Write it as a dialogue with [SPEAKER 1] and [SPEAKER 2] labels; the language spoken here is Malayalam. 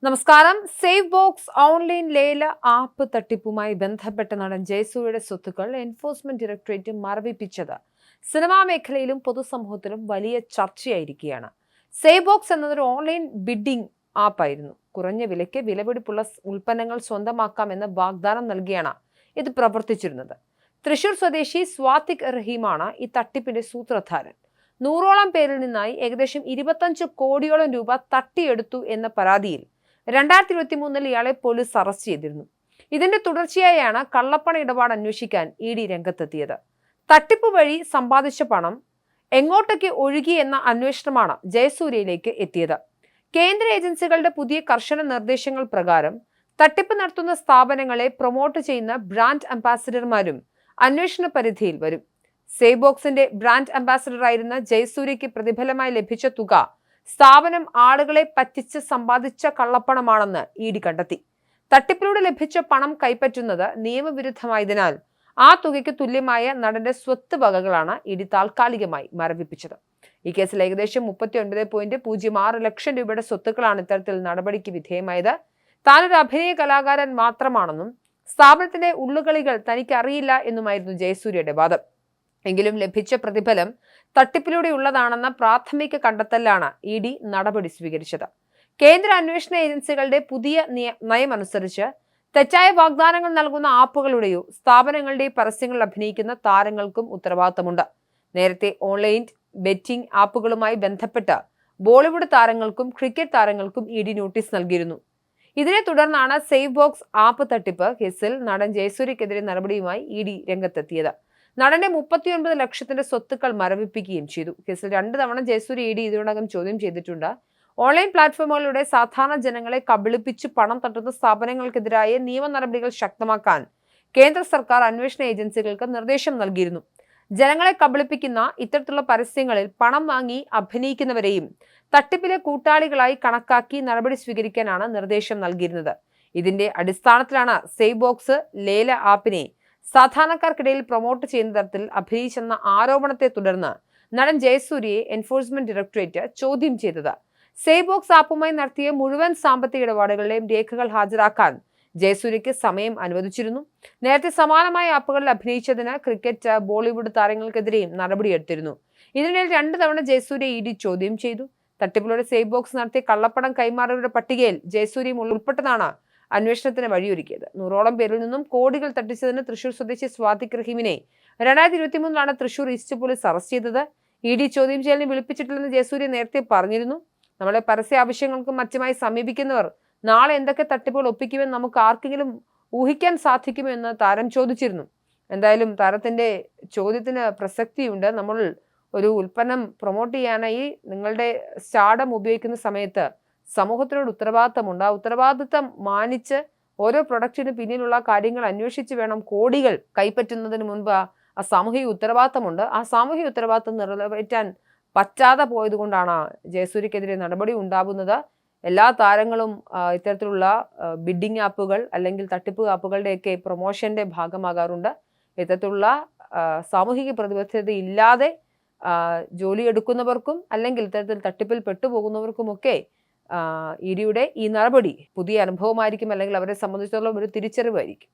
[SPEAKER 1] നമസ്കാരം. സേവ് ബോക്സ് ഓൺലൈൻ ലേല ആപ്പ് തട്ടിപ്പുമായി ബന്ധപ്പെട്ട നടൻ ജയസൂര്യയുടെ സ്വത്തുക്കൾ എൻഫോഴ്സ്മെന്റ് ഡയറക്ടറേറ്റ് മരവിപ്പിച്ചത് സിനിമാ മേഖലയിലും പൊതുസമൂഹത്തിലും വലിയ ചർച്ചയായിരിക്കുകയാണ്. സേവ് ബോക്സ് എന്നതൊരു ഓൺലൈൻ ബിഡിംഗ് ആപ്പായിരുന്നു. കുറഞ്ഞ വിലയ്ക്ക് വിലപിടിപ്പുള്ള ഉൽപ്പന്നങ്ങൾ സ്വന്തമാക്കാമെന്ന് വാഗ്ദാനം നൽകിയാണ് ഇത് പ്രവർത്തിച്ചിരുന്നത്. തൃശൂർ സ്വദേശി സ്വാതിക് റഹീമാണ് ഈ തട്ടിപ്പിന്റെ സൂത്രധാരൻ. 100ഓളം പേരിൽ നിന്നായി ഏകദേശം 25 കോടിയോളം രൂപ തട്ടിയെടുത്തു എന്ന പരാതിയിൽ 2023 ഇയാളെ പോലീസ് അറസ്റ്റ് ചെയ്തിരുന്നു. ഇതിന്റെ തുടർച്ചയായാണ് കള്ളപ്പണ ഇടപാട് അന്വേഷിക്കാൻ ED രംഗത്തെത്തിയത്. തട്ടിപ്പ് വഴി സമ്പാദിച്ച പണം എങ്ങോട്ടൊക്കെ ഒഴുകി എന്ന അന്വേഷണമാണ് ജയസൂര്യയിലേക്ക് എത്തിയത്. കേന്ദ്ര ഏജൻസികളുടെ പുതിയ കർശന നിർദ്ദേശങ്ങൾ പ്രകാരം തട്ടിപ്പ് നടത്തുന്ന സ്ഥാപനങ്ങളെ പ്രൊമോട്ട് ചെയ്യുന്ന ബ്രാൻഡ് അംബാസിഡർമാരും അന്വേഷണ പരിധിയിൽ വരും. സേവ് ബോക്സിന്റെ ബ്രാൻഡ് അംബാസിഡറായിരുന്ന ജയസൂര്യയ്ക്ക് പ്രതിഫലമായി ലഭിച്ച തുക സ്ഥാപനം ആളുകളെ പറ്റിച്ച് സമ്പാദിച്ച കള്ളപ്പണമാണെന്ന് ED കണ്ടെത്തി. തട്ടിപ്പിലൂടെ ലഭിച്ച പണം കൈപ്പറ്റുന്നത് നിയമവിരുദ്ധമായതിനാൽ ആ തുകയ്ക്ക് തുല്യമായ നടന്റെ സ്വത്ത് വകകളാണ് ED താൽക്കാലികമായി മരവിപ്പിച്ചത്. ഈ കേസിൽ ഏകദേശം 39.06 ലക്ഷം രൂപയുടെ സ്വത്തുക്കളാണ് ഇത്തരത്തിൽ നടപടിക്ക് വിധേയമായത്. താനൊരു അഭിനയ കലാകാരൻ മാത്രമാണെന്നും സ്ഥാപനത്തിന്റെ ഉള്ളുകളികൾ തനിക്ക് അറിയില്ല എന്നുമായിരുന്നു ജയസൂര്യയുടെ വാദം. എങ്കിലും ലഭിച്ച പ്രതിഫലം തട്ടിപ്പിലൂടെയുള്ളതാണെന്ന പ്രാഥമിക കണ്ടെത്തലാണ് ED നടപടി സ്വീകരിച്ചത്. കേന്ദ്ര അന്വേഷണ ഏജൻസികളുടെ പുതിയ നയമനുസരിച്ച് തെറ്റായ വാഗ്ദാനങ്ങൾ നൽകുന്ന ആപ്പുകളുടെയോ സ്ഥാപനങ്ങളുടെയോ പരസ്യങ്ങളിൽ അഭിനയിക്കുന്ന താരങ്ങൾക്കും ഉത്തരവാദിത്തമുണ്ട്. നേരത്തെ ഓൺലൈൻ ബെറ്റിംഗ് ആപ്പുകളുമായി ബന്ധപ്പെട്ട് ബോളിവുഡ് താരങ്ങൾക്കും ക്രിക്കറ്റ് താരങ്ങൾക്കും ED നോട്ടീസ് നൽകിയിരുന്നു. ഇതിനെ തുടർന്നാണ് സേവ് ബോക്സ് ആപ്പ് തട്ടിപ്പ് കേസിൽ നടൻ ജയസൂര്യക്കെതിരെ നടപടിയുമായി ED രംഗത്തെത്തിയത്. നടന്റെ 39 ലക്ഷത്തിന്റെ സ്വത്തുക്കൾ മരവിപ്പിക്കുകയും ചെയ്തു. കേസിൽ 2 തവണ ജയസൂര്യ ED ഇതിനോടകം ചോദ്യം ചെയ്തിട്ടുണ്ട്. ഓൺലൈൻ പ്ലാറ്റ്ഫോമുകളിലൂടെ സാധാരണ ജനങ്ങളെ കബളിപ്പിച്ച് പണം തട്ടുന്ന സ്ഥാപനങ്ങൾക്കെതിരായ നിയമ നടപടികൾ ശക്തമാക്കാൻ കേന്ദ്ര സർക്കാർ അന്വേഷണ ഏജൻസികൾക്ക് നിർദ്ദേശം നൽകിയിരുന്നു. ജനങ്ങളെ കബളിപ്പിക്കുന്ന ഇത്തരത്തിലുള്ള പരസ്യങ്ങളിൽ പണം വാങ്ങി അഭിനയിക്കുന്നവരെയും തട്ടിപ്പിലെ കൂട്ടാളികളായി കണക്കാക്കി നടപടി സ്വീകരിക്കാനാണ് നിർദ്ദേശം നൽകിയിരുന്നത്. ഇതിന്റെ അടിസ്ഥാനത്തിലാണ് സേവ് ബോക്സ് ലേല ആപ്പിനെ സാധാരണക്കാർക്കിടയിൽ പ്രൊമോട്ട് ചെയ്യുന്ന തരത്തിൽ അഭിനയിച്ചെന്ന ആരോപണത്തെ തുടർന്ന് നടൻ ജയസൂര്യയെ എൻഫോഴ്സ്മെന്റ് ഡയറക്ടറേറ്റ് ചോദ്യം ചെയ്തത്. സേവ് ബോക്സ് ആപ്പുമായി നടത്തിയ മുഴുവൻ സാമ്പത്തിക ഇടപാടുകളുടെയും രേഖകൾ ഹാജരാക്കാൻ ജയസൂര്യയ്ക്ക് സമയം അനുവദിച്ചിരുന്നു. നേരത്തെ സമാനമായ ആപ്പുകളിൽ അഭിനയിച്ചതിന് ക്രിക്കറ്റ്, ബോളിവുഡ് താരങ്ങൾക്കെതിരെയും നടപടിയെടുത്തിരുന്നു. ഇതിനിടയിൽ 2 തവണ ജയസൂര്യ ED ചോദ്യം ചെയ്തു. തട്ടിപ്പിലൂടെ സേവ് ബോക്സ് നടത്തിയ കള്ളപ്പണം കൈമാറിയവരുടെ പട്ടികയിൽ ജയസൂര്യയും ഉൾപ്പെട്ടതാണ് അന്വേഷണത്തിന് വഴിയൊരുക്കിയത്. 100ഓളം പേരിൽ നിന്നും കോടികൾ തട്ടിച്ചതിന് തൃശൂർ സ്വദേശി സ്വാതിക് റഹീമിനെ 2023 തൃശൂർ ഈസ്റ്റ് പോലീസ് അറസ്റ്റ് ചെയ്തത്. ED ചോദ്യം ചെയ്യലിന് വിളിപ്പിച്ചിട്ടില്ലെന്ന് ജയസൂര്യ നേരത്തെ പറഞ്ഞിരുന്നു. നമ്മളെ പരസ്യ ആവശ്യങ്ങൾക്കും മറ്റുമായി സമീപിക്കുന്നവർ നാളെ എന്തൊക്കെ തട്ടിപ്പുകൾ ഒപ്പിക്കുമെന്ന് നമുക്ക് ആർക്കെങ്കിലും ഊഹിക്കാൻ സാധിക്കുമോ എന്ന് താരം ചോദിച്ചിരുന്നു. എന്തായാലും താരത്തിന്റെ ചോദ്യത്തിന് പ്രസക്തിയുണ്ട്. നമ്മൾ ഒരു ഉൽപ്പന്നം പ്രൊമോട്ട് ചെയ്യാനായി നിങ്ങളുടെ സ്റ്റാർഡം ഉപയോഗിക്കുന്ന സമയത്ത് സമൂഹത്തിനോട് ഉത്തരവാദിത്തമുണ്ട്. ആ ഉത്തരവാദിത്തം മാനിച്ച് ഓരോ പ്രൊഡക്റ്റിന് പിന്നിലുള്ള കാര്യങ്ങൾ അന്വേഷിച്ച് വേണം കോടികൾ കൈപ്പറ്റുന്നതിന് മുൻപ് ആ സാമൂഹിക ഉത്തരവാദിത്തമുണ്ട്. ആ സാമൂഹിക ഉത്തരവാദിത്തം നിറവേറ്റാൻ പറ്റാതെ പോയത് കൊണ്ടാണ് ജയസൂര്യക്കെതിരെ നടപടി ഉണ്ടാകുന്നത്. എല്ലാ താരങ്ങളും ഇത്തരത്തിലുള്ള ബിഡിംഗ് ആപ്പുകൾ അല്ലെങ്കിൽ തട്ടിപ്പ് ആപ്പുകളുടെയൊക്കെ പ്രൊമോഷന്റെ ഭാഗമാകാറുണ്ട്. ഇത്തരത്തിലുള്ള സാമൂഹിക പ്രതിബദ്ധത ഇല്ലാതെ ജോലിയെടുക്കുന്നവർക്കും അല്ലെങ്കിൽ ഇത്തരത്തിൽ തട്ടിപ്പിൽ പെട്ടുപോകുന്നവർക്കുമൊക്കെ EDയുടെ ഈ നടപടി പുതിയ അനുഭവമായിരിക്കും, അല്ലെങ്കിൽ അവരെ സംബന്ധിച്ചിടത്തോളം ഒരു തിരിച്ചറിവായിരിക്കും.